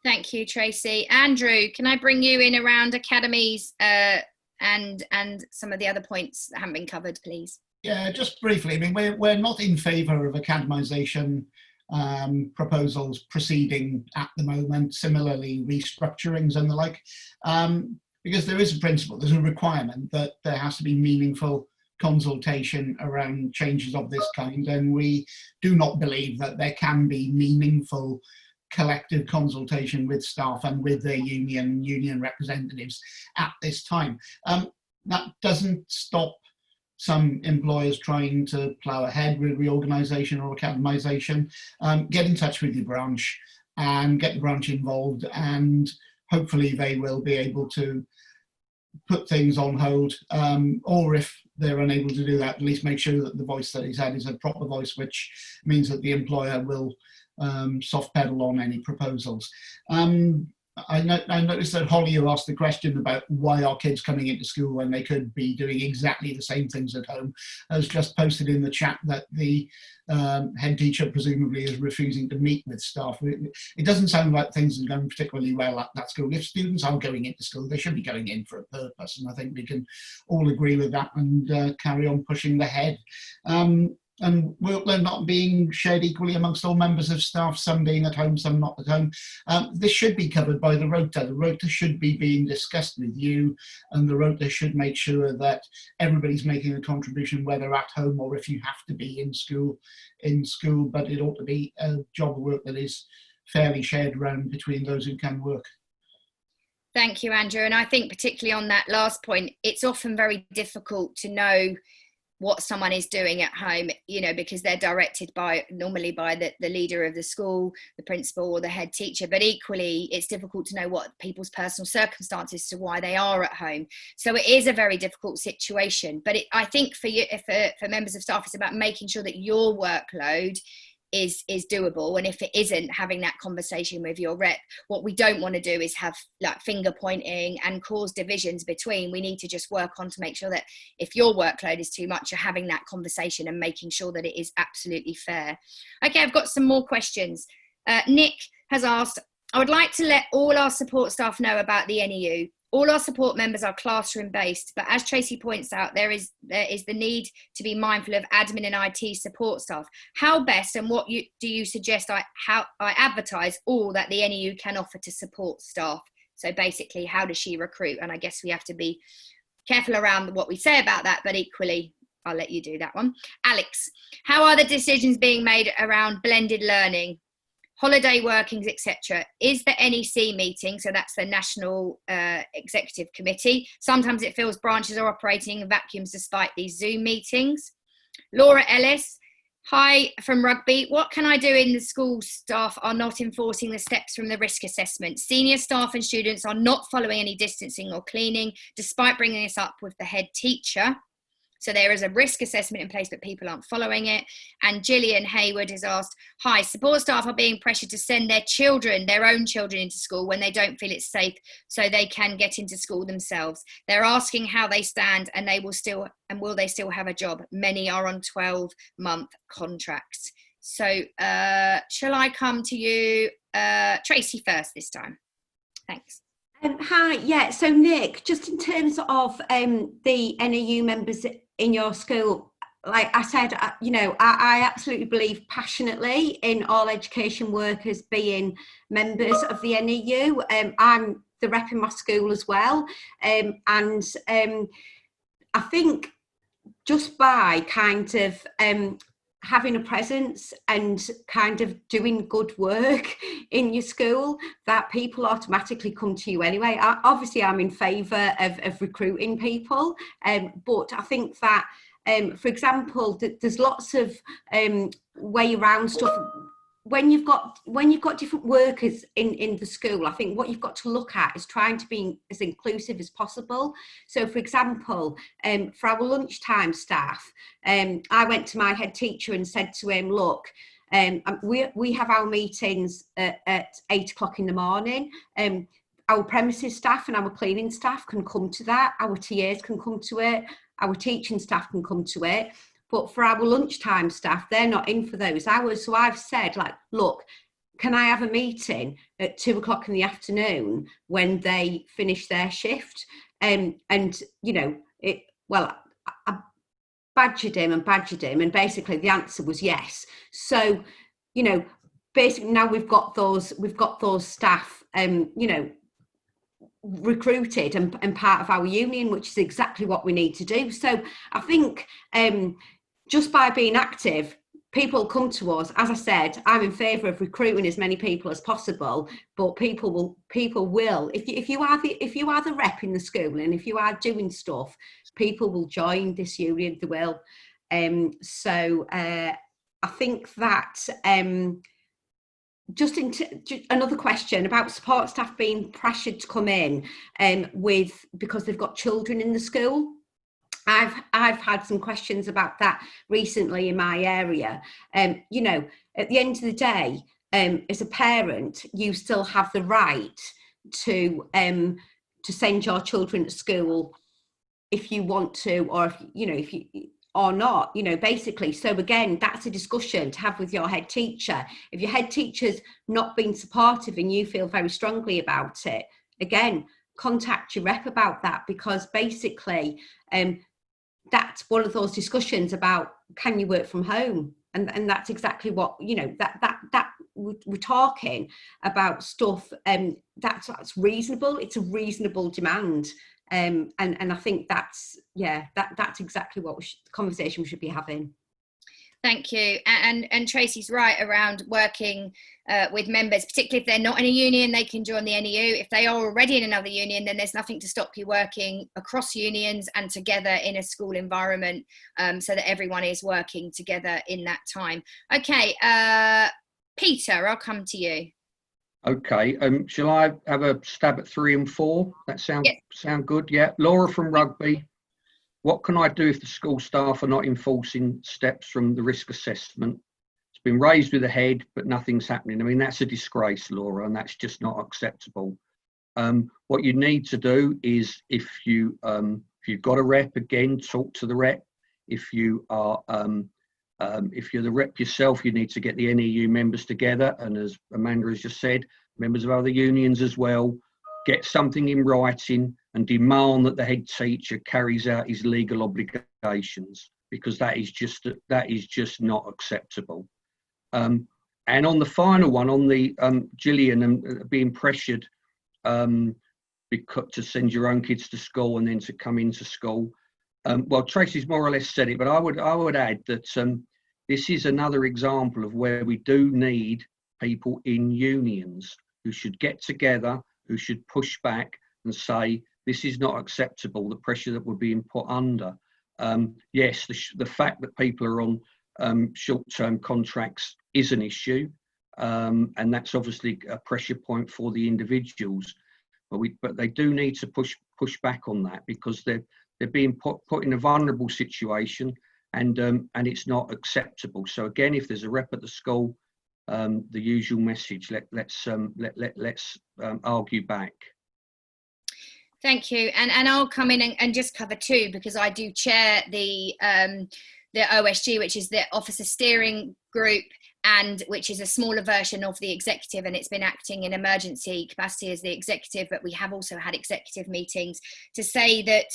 Thank you, Tracy. Andrew, can I bring you in around academies and some of the other points that haven't been covered, please? Yeah, just briefly. I mean, we're not in favour of academisation proposals proceeding at the moment. Similarly, restructurings and the like, because there is a principle, there's a requirement that there has to be meaningful consultation around changes of this kind, and we do not believe that there can be meaningful collective consultation with staff and with their union representatives at this time. That doesn't stop some employers trying to plough ahead with reorganisation or academisation. Get in touch with your branch and get the branch involved, and hopefully they will be able to put things on hold, or if they're unable to do that, at least make sure that the voice that is had is a proper voice, which means that the employer will soft pedal on any proposals. I noticed that Holly, you asked the question about why are kids coming into school when they could be doing exactly the same things at home. Has just posted in the chat that the head teacher presumably is refusing to meet with staff. It doesn't sound like things are going particularly well at that school. If students are going into school, they should be going in for a purpose, and I think we can all agree with that and carry on pushing the head. And workload not being shared equally amongst all members of staff, some being at home, some not at home. This should be covered by the rota. The rota should be being discussed with you, and the rota should make sure that everybody's making a contribution, whether at home or if you have to be in school, but it ought to be a job of work that is fairly shared around between those who can work. Thank you, Andrew. And I think particularly on that last point, it's often very difficult to know what someone is doing at home, you know, because they're directed normally by the leader of the school, the principal or the head teacher, but equally it's difficult to know what people's personal circumstances to why they are at home. So it is a very difficult situation, but I think for members of staff, it's about making sure that your workload is doable, and if it isn't, having that conversation with your rep. What we don't want to do is have like finger pointing and cause divisions between. We need to just work on to make sure that if your workload is too much, you're having that conversation and making sure that it is absolutely fair. Okay, I've got some more questions. Nick has asked, I would like to let all our support staff know about the NEU. All our support members are classroom based, but as Tracy points out, there is the need to be mindful of admin and IT support staff. How best and what do you suggest I advertise all that the NEU can offer to support staff? So basically, how does she recruit? And I guess we have to be careful around what we say about that, but equally, I'll let you do that one. Alex, how are the decisions being made around blended learning, holiday workings, etc.? Is the NEC meeting, so that's the National Executive Committee, sometimes it feels branches are operating in vacuums despite these Zoom meetings? Laura Ellis, hi from Rugby. What can I do in the school staff are not enforcing the steps from the risk assessment? Senior staff and students are not following any distancing or cleaning, despite bringing this up with the head teacher. So there is a risk assessment in place, but people aren't following it. And Gillian Hayward has asked, hi, support staff are being pressured to send their children, their own children, into school when they don't feel it's safe so they can get into school themselves. They're asking how they stand and will they still have a job? Many are on 12-month contracts. So shall I come to you, Tracy, first this time? Thanks. Hi, yeah, so Nick, just in terms of the NEU members in your school, like I said, I absolutely believe passionately in all education workers being members of the NEU. I'm the rep in my school as well, and I think just by kind of having a presence and kind of doing good work in your school, that people automatically come to you anyway. Obviously, I'm in favour of recruiting people, but I think that, for example, there's lots of way around stuff. When you've got different workers in the school, I think what you've got to look at is trying to be as inclusive as possible. So, for example, for our lunchtime staff, I went to my head teacher and said to him, look, we have our meetings at 8 o'clock in the morning. Our premises staff and our cleaning staff can come to that. Our TAs can come to it. Our teaching staff can come to it. But for our lunchtime staff, they're not in for those hours. So I've said, like, look, can I have a meeting at 2 o'clock in the afternoon when they finish their shift? And you know, I badgered him, and basically the answer was yes. So, you know, basically now we've got those staff, recruited and part of our union, which is exactly what we need to do. So I think just by being active, people come to us. As I said, I'm in favour of recruiting as many people as possible, but people will if you are the rep in the school, and if you are doing stuff, people will join this union. They will. So I think that just another question about support staff being pressured to come in because they've got children in the school. I've had some questions about that recently in my area. You know, at the end of the day, as a parent, you still have the right to send your children to school if you want to, or if you or not, basically. So again, that's a discussion to have with your head teacher. If your head teacher's not being supportive and you feel very strongly about it, again, contact your rep about that, because basically that's one of those discussions about, can you work from home? And that's exactly what, that we're talking about stuff that's reasonable. It's a reasonable demand. And I think that's exactly what the conversation we should be having. Thank you. And Tracy's right around working with members, particularly if they're not in a union, they can join the NEU. If they are already in another union, then there's nothing to stop you working across unions and together in a school environment, so that everyone is working together in that time. Okay, Peter, I'll come to you. Okay, shall I have a stab at 3 and 4? That sound good? Yeah. Laura from Rugby. What can I do if the school staff are not enforcing steps from the risk assessment? It's been raised with the head, but nothing's happening. I mean, that's a disgrace, Laura, and that's just not acceptable. What you need to do is, if you've got a rep, again, talk to the rep. If you're the rep yourself, you need to get the NEU members together, and as Amanda has just said, members of other unions as well. Get something in writing and demand that the head teacher carries out his legal obligations, because that is just not acceptable. And on the final one, on the Gillian and being pressured to send your own kids to school and then to come into school. Well, Tracy's more or less said it, but I would add that this is another example of where we do need people in unions who should get together, who should push back and say, this is not acceptable, the pressure that we're being put under. Yes, the fact that people are on short-term contracts is an issue, and that's obviously a pressure point for the individuals. But they do need to push back on that, because they're being put in a vulnerable situation, and it's not acceptable. So again, if there's a rep at the school, the usual message: let's argue back. Thank you, and I'll come in and just cover two, because I do chair the OSG, which is the Officer Steering Group, and which is a smaller version of the executive, and it's been acting in emergency capacity as the executive, but we have also had executive meetings to say that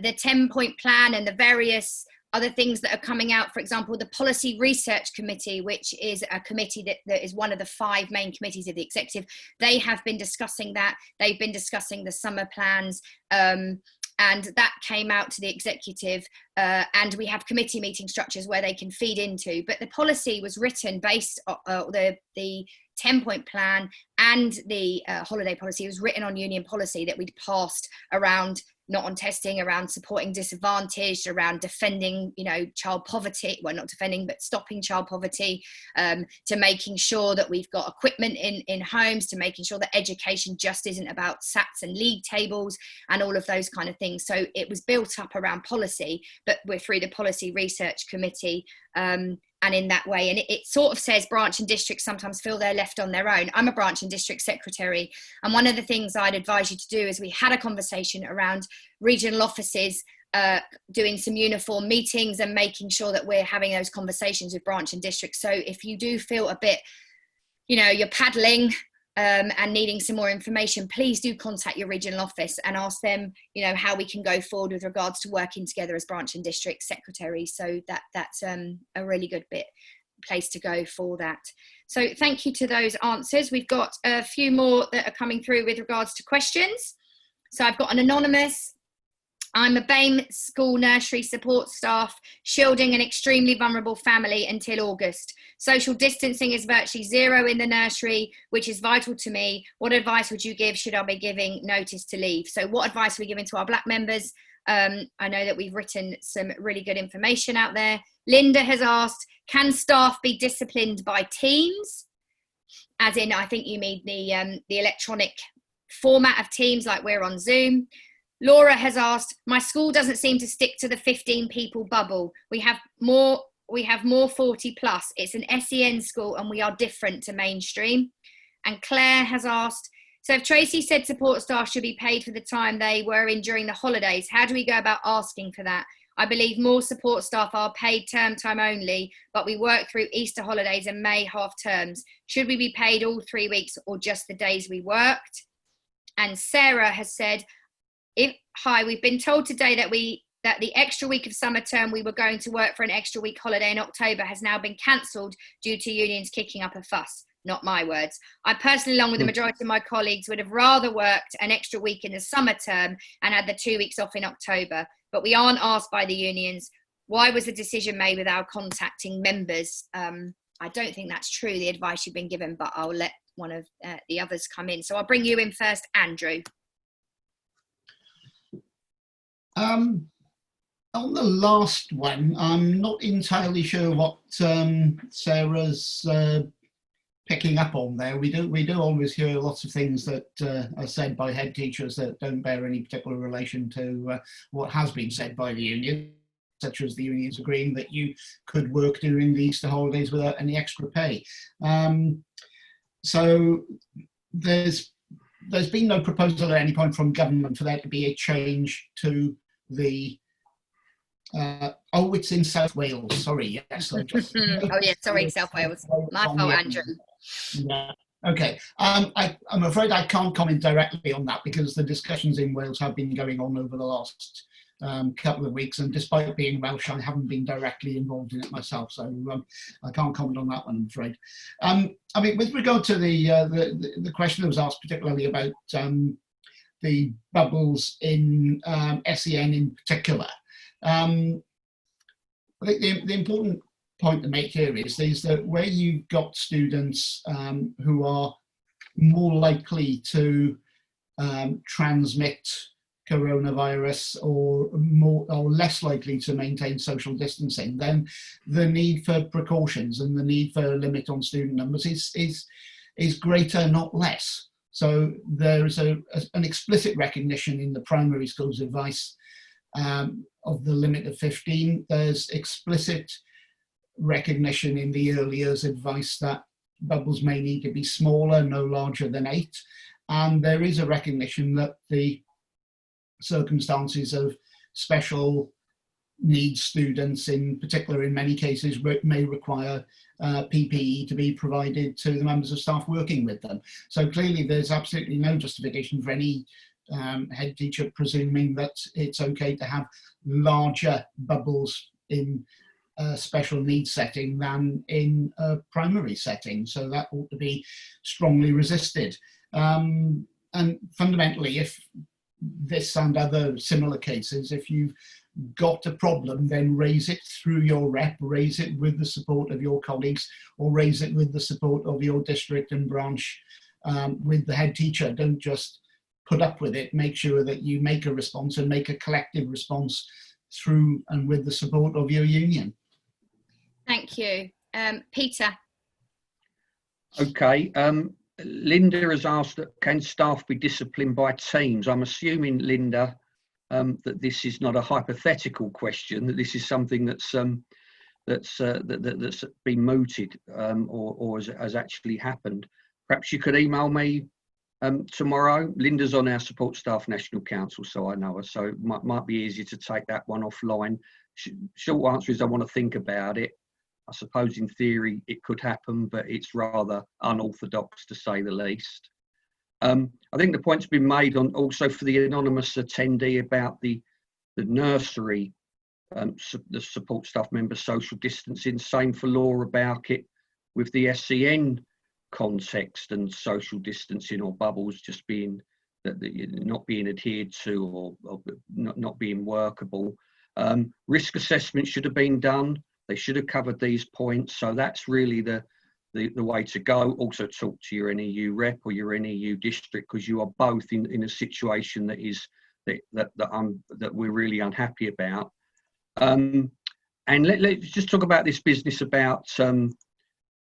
the 10-point plan and the various other things that are coming out, for example, the Policy Research Committee, which is a committee that is one of the 5 main committees of the executive, they have been discussing that. They've been discussing the summer plans, and that came out to the executive, and we have committee meeting structures where they can feed into. But the policy was written based on the 10-point plan, and the holiday policy was written on union policy that we'd passed around, not on testing, around supporting disadvantaged, around defending, child poverty, well, not defending, but stopping child poverty, to making sure that we've got equipment in homes, to making sure that education just isn't about SATs and league tables and all of those kind of things. So it was built up around policy, but we're through the Policy Research Committee, and in that way, and it sort of says branch and district sometimes feel they're left on their own. I'm a branch and district secretary, and one of the things I'd advise you to do is we had a conversation around regional offices doing some uniform meetings and making sure that we're having those conversations with branch and district. So if you do feel a bit, you're paddling and needing some more information, please do contact your regional office and ask them, how we can go forward with regards to working together as branch and district secretaries. So that's a really good place to go for that. So thank you to those answers. We've got a few more that are coming through with regards to questions. So I've got an anonymous: I'm a BAME school nursery support staff, shielding an extremely vulnerable family until August. Social distancing is virtually zero in the nursery, which is vital to me. What advice would you give should I be giving notice to leave? So what advice are we giving to our Black members? I know that we've written some really good information out there. Linda has asked, can staff be disciplined by teams? As in, I think you mean the electronic format of Teams, like we're on Zoom. Laura has asked, my school doesn't seem to stick to the 15 people bubble. We have more 40 plus. It's an SEN school and we are different to mainstream. And Claire has asked, so if Tracy said support staff should be paid for the time they were in during the holidays, how do we go about asking for that? I believe more support staff are paid term time only, but we work through Easter holidays and May half terms. Should we be paid all 3 weeks or just the days we worked? And Sarah has said, hi, we've been told today that the extra week of summer term we were going to work for an extra week holiday in October has now been cancelled due to unions kicking up a fuss. Not my words. I personally, along with the majority of my colleagues, would have rather worked an extra week in the summer term and had the 2 weeks off in October. But we aren't asked by the unions. Why was the decision made without contacting members? I don't think that's true, the advice you've been given, but I'll let one of the others come in. So I'll bring you in first, Andrew. On the last one, I'm not entirely sure what Sarah's picking up on there. We do always hear lots of things that are said by head teachers that don't bear any particular relation to what has been said by the union, such as the unions agreeing that you could work during the Easter holidays without any extra pay. So there's been no proposal at any point from government for there to be a change to the it's in South Wales, sorry, yes. Oh yeah, sorry, South Wales. My fault, Andrew. Yeah. Okay, I'm afraid I can't comment directly on that because the discussions in Wales have been going on over the last couple of weeks, and despite being Welsh, I haven't been directly involved in it myself, so I can't comment on that one, I'm afraid. I mean, with regard to the question that was asked particularly about the bubbles in SEN in particular, I think the important point to make here is that where you've got students who are more likely to transmit coronavirus or less likely to maintain social distancing, then the need for precautions and the need for a limit on student numbers is greater, not less. So there is an explicit recognition in the primary school's advice of the limit of 15. There's explicit recognition in the early years advice that bubbles may need to be smaller, no larger than 8. And there is a recognition that the circumstances of special needs students, in particular in many cases, may require PPE to be provided to the members of staff working with them. So clearly there's absolutely no justification for any head teacher presuming that it's okay to have larger bubbles in a special needs setting than in a primary setting. So that ought to be strongly resisted. And fundamentally, if this and other similar cases, if you've got a problem, then raise it through your rep, raise it with the support of your colleagues, or raise it with the support of your district and branch with the head teacher. Don't just put up with it. Make sure that you make a response and make a collective response through and with the support of your union. Thank you. Peter. Okay. Linda has asked, can staff be disciplined by teams? I'm assuming, Linda, that this is not a hypothetical question, that this is something that's been mooted or has actually happened. Perhaps you could email me tomorrow. Linda's on our Support Staff National Council, so I know her, so it might be easier to take that one offline. Short answer is I want to think about it. I suppose in theory it could happen, but it's rather unorthodox to say the least. I think the point's been made on also for the anonymous attendee about the nursery, the support staff members social distancing. Same for Laura about it with the SEN context and social distancing or bubbles just being not being adhered to or not being workable. Risk assessment should have been done. They should have covered these points. So that's really the way to go. Also talk to your NEU rep or your NEU district, because you are both in a situation that we're really unhappy about. And let's just talk about this business about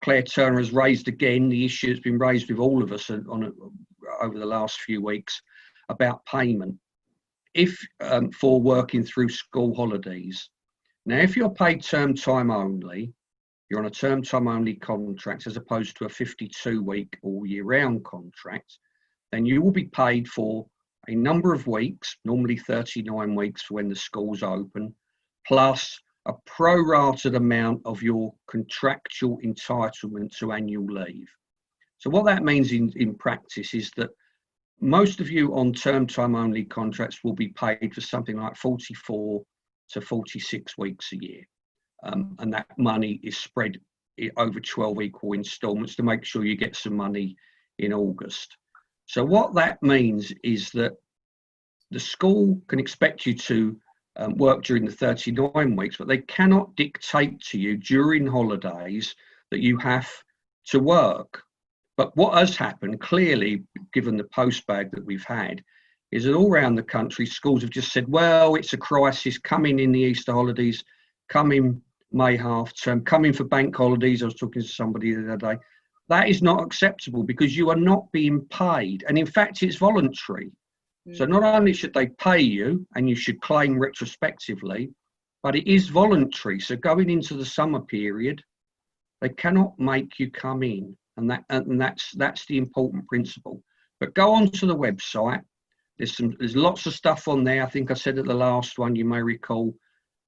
Claire Turner has raised again the issue that's been raised with all of us over the last few weeks about payment for working through school holidays. Now, if you're paid term time only, you're on a term time only contract as opposed to a 52-week all year round contract, then you will be paid for a number of weeks, normally 39 weeks for when the school's open, plus a prorated amount of your contractual entitlement to annual leave. So what that means in practice is that most of you on term time only contracts will be paid for something like 44 to 46 weeks a year. And that money is spread over 12 equal instalments to make sure you get some money in August. So what that means is that the school can expect you to work during the 39 weeks, but they cannot dictate to you during holidays that you have to work. But what has happened, clearly, given the postbag that we've had, is that all around the country, schools have just said, well, it's a crisis, coming in the Easter holidays, coming May half term, coming for bank holidays. I was talking to somebody the other day. That is not acceptable because you are not being paid. And in fact, it's voluntary. So not only should they pay you and you should claim retrospectively, but it is voluntary. So going into the summer period, they cannot make you come in. And that's the important principle. But go onto the website. There's lots of stuff on there. I think I said at the last one, you may recall,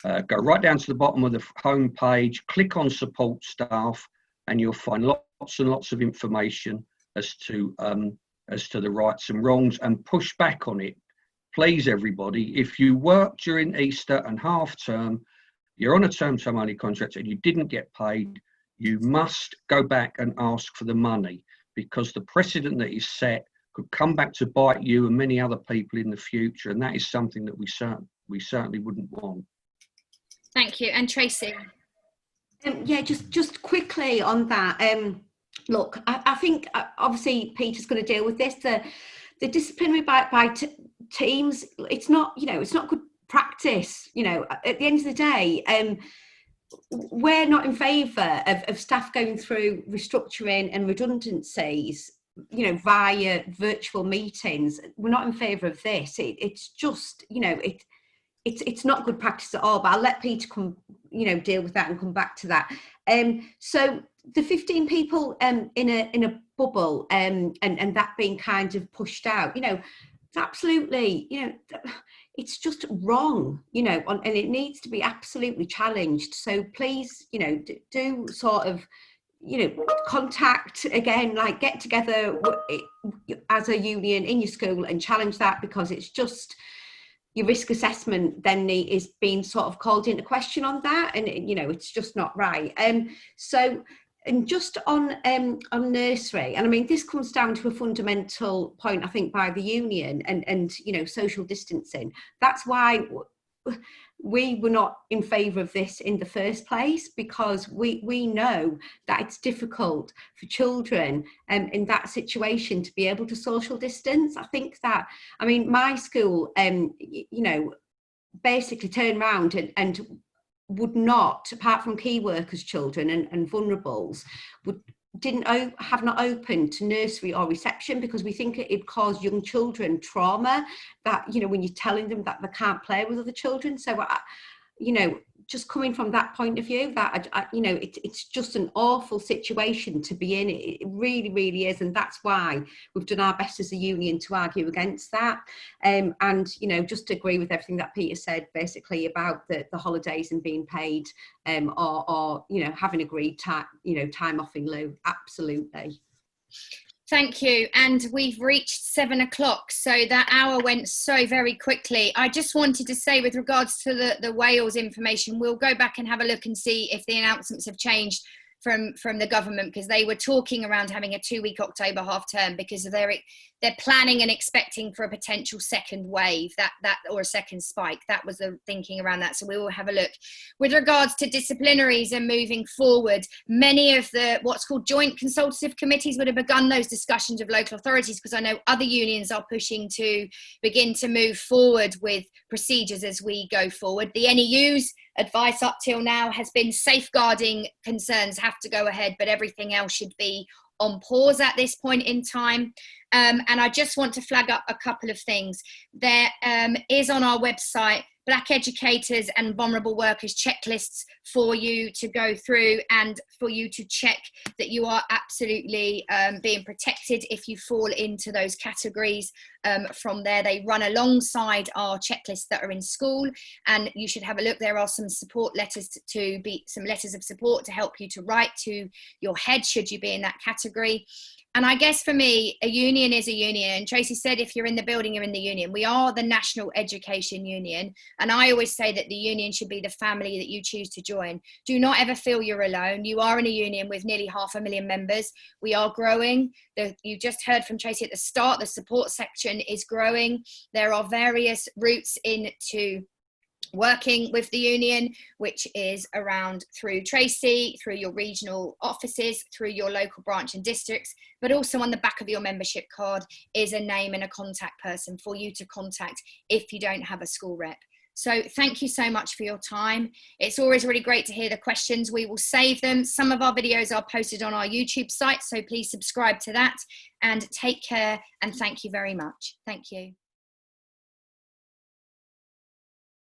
go right down to the bottom of the home page, click on support staff, and you'll find lots and lots of information as to the rights and wrongs, and push back on it. Please, everybody, if you work during Easter and half term, you're on a term time only contract and you didn't get paid, you must go back and ask for the money, because the precedent that is set could come back to bite you and many other people in the future, and that is something that we certainly wouldn't want. Thank you. And Tracy? Yeah, just quickly on that. Look, I think obviously Peter's going to deal with this. The disciplinary by teams, it's not good practice. At the end of the day, we're not in favour of staff going through restructuring and redundancies, via virtual meetings. We're not in favour of this. It's just, it it's not good practice at all. But I'll let Peter come, deal with that and come back to that. So the 15 people in a bubble and that being kind of pushed out, it's absolutely, it's just wrong, and it needs to be absolutely challenged. So please, do sort of, contact again, like get together as a union in your school and challenge that, because it's just your risk assessment then is being sort of called into question on that, and it's just not right. So, and just on nursery, and I mean this comes down to a fundamental point, I think, by the union and social distancing. That's why we were not in favour of this in the first place, because we know that it's difficult for children in that situation to be able to social distance. I think that, I mean, my school, basically turned around and would not, apart from key workers children and vulnerables, have not opened to nursery or reception, because we think it cause young children trauma, that when you're telling them that they can't play with other children. So just coming from that point of view, that it's just an awful situation to be in. It really, really is, and that's why we've done our best as a union to argue against that. And just to agree with everything that Peter said, basically about the holidays and being paid, or having agreed time off in lieu. Absolutely. Thank you. And we've reached 7 o'clock, so that hour went so very quickly. I just wanted to say, with regards to the Wales information, we'll go back and have a look and see if the announcements have changed from the government, because they were talking around having a 2-week October half term, because they're planning and expecting for a potential second wave, that or a second spike. That was the thinking around that. So we will have a look. With regards to disciplinaries and moving forward, many of the what's called joint consultative committees would have begun those discussions with local authorities, because I know other unions are pushing to begin to move forward with procedures as we go forward. The NEU's advice up till now has been safeguarding concerns have to go ahead, but everything else should be on pause at this point in time. And I just want to flag up a couple of things. There is on our website Black educators and vulnerable workers checklists for you to go through, and for you to check that you are absolutely being protected if you fall into those categories. From there, they run alongside our checklists that are in school, and you should have a look. There are some support letters some letters of support to help you to write to your head should you be in that category. And I guess for me, a union is a union. And Tracy said, if you're in the building, you're in the union. We are the National Education Union. And I always say that the union should be the family that you choose to join. Do not ever feel you're alone. You are in a union with nearly 500,000 members. We are growing. You just heard from Tracy at the start, the support section is growing. There are various routes into working with the union, which is around through Tracy, through your regional offices, through your local branch and districts, but also on the back of your membership card is a name and a contact person for you to contact if you don't have a school rep. So thank you so much for your time. It's always really great to hear the questions. We will save them. Some of our videos are posted on our YouTube site, so please subscribe to that, and take care, and thank you very much. Thank you.